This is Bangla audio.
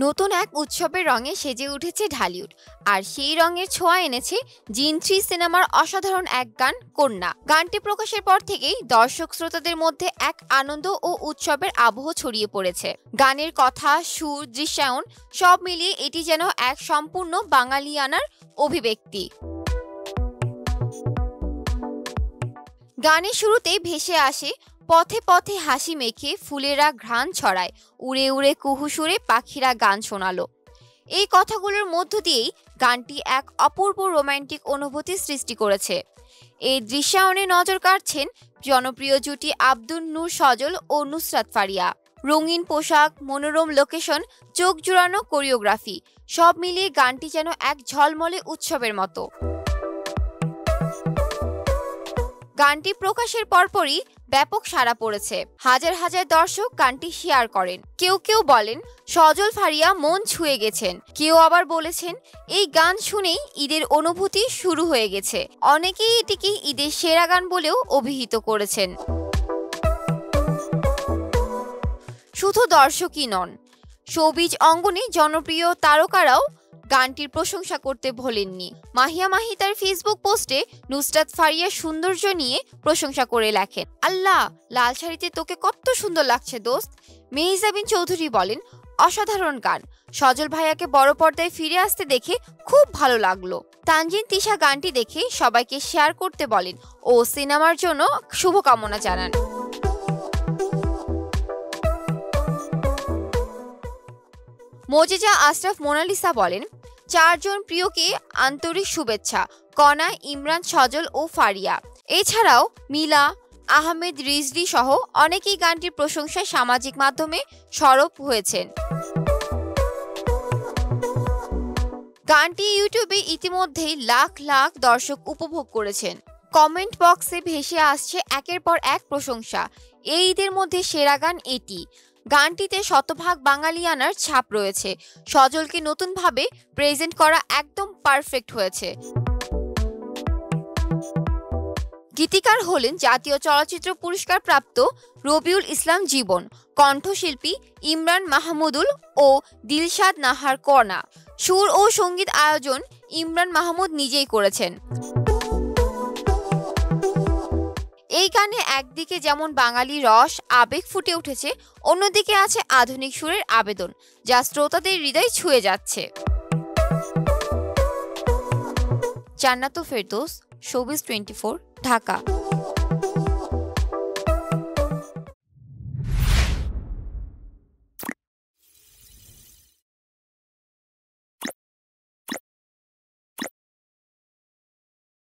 নতুন এক উৎসবের রঙে সেজে উঠেছে ঢালিউড, আর সেই রঙের ছোঁয়া এনেছে জিন 3 সিনেমার অসাধারণ এক গান কন্যা। গানটি প্রকাশের পর থেকেই দর্শক শ্রোতাদের মধ্যে এক আনন্দ ও উৎসবের আবহ ছড়িয়ে পড়েছে। গানের কথা, সুর, দৃশ্যায়ন সব মিলিয়ে এটি যেন এক সম্পূর্ণ বাঙালিয়ানার অভিব্যক্তি। গানের শুরুতেই ভেসে আসে পথে পথে হাসি মেখে ফুলেরা ঘ্রাণ ছড়ায়, উড়ে উড়ে কুহু সুরে পাখিরা গান শোনালো। এই কথাগুলোর মধ্য দিয়েই গানটি এক অপূর্ব রোমান্টিক অনুভূতি সৃষ্টি করেছে। এই দৃশ্যায়নে নজর কাড়ছেন জনপ্রিয় জুটি আব্দুল নূর সজল ও নুসরাত ফারিয়া। রঙিন পোশাক, মনোরম লোকেশন, চোখ জুড়ানো কোরিওগ্রাফি সব মিলিয়ে গানটি যেন এক ঝলমলে উৎসবের মতো। গানটি প্রকাশের পরপরই ব্যাপক সাড়া পড়েছে। হাজার হাজার দর্শক গানটি শেয়ার করেন। কেউ কেউ বলেন সজল ফারিয়া মন ছুঁয়ে গেছেন, কেউ আবার বলেছেন এই গান শুনেই ঈদের অনুভূতি শুরু হয়ে গেছে। অনেকেই এটিকে ঈদের সেরা গান বলেও অভিহিত করেছেন। শুধু দর্শকই নন, শোবিজ অঙ্গনে জনপ্রিয় তারকারাও গানটির প্রশংসা করতে ভোলেননি। মাহিয়া মাহি তার ফেসবুক পোস্টে নুসরাত ফারিয়ার সৌন্দর্য নিয়ে প্রশংসা করে লেখেন, আল্লাহ, লাল শাড়িতে তোকে কত সুন্দর লাগছে দোস্ত। মেহজাবিন চৌধুরী বলেন, অসাধারণ গান, সজল ভাইয়াকে বড় পর্দায় ফিরে আসতে দেখে খুব ভালো লাগলো। তানজিন তিশা গানটি দেখে সবাইকে শেয়ার করতে বলেন ও সিনেমার জন্য শুভকামনা জানান। মোজেজা আশরাফ মোনালিসা বলেন, চারজন প্রিয়কে আন্তরিক শুভেচ্ছা, কণা, ইমরান, সজল ও ফারিয়া। এছাড়াও মিলা, আহমেদ রিজভি সহ অনেকেই গানটির প্রশংসায় সামাজিক মাধ্যমে সরব হয়েছেন। গানটি ইউটিউবে ইতিমধ্যেই লাখ লাখ দর্শক উপভোগ করেছেন। কমেন্ট বক্সে ভেসে আসছে একের পর এক প্রশংসা। এই ঈদের মধ্যে সেরা গান এটি। গানটিতে শতভাগ বাঙালিয়ানার ছাপ রয়েছে। সজলকে নতুনভাবে প্রেজেন্ট করা একদম পারফেক্ট হয়েছে। গীতিকার হলেন জাতীয় চলচ্চিত্র পুরস্কার প্রাপ্ত রবিউল ইসলাম জীবন, কণ্ঠশিল্পী ইমরান মাহমুদুল ও দিলশাদ নাহার কণা। সুর ও সঙ্গীত আয়োজন ইমরান মাহমুদ নিজেই করেছেন। এই গানে একদিকে যেমন বাঙালি রস, আবেগ ফুটে উঠেছে, অন্যদিকে আছে আধুনিক সুরের আবেদন, যা শ্রোতাদের হৃদয় ছুঁয়ে যাচ্ছে। জান্নাতুল ফেরদৌস, শোবিজ 24, ঢাকা।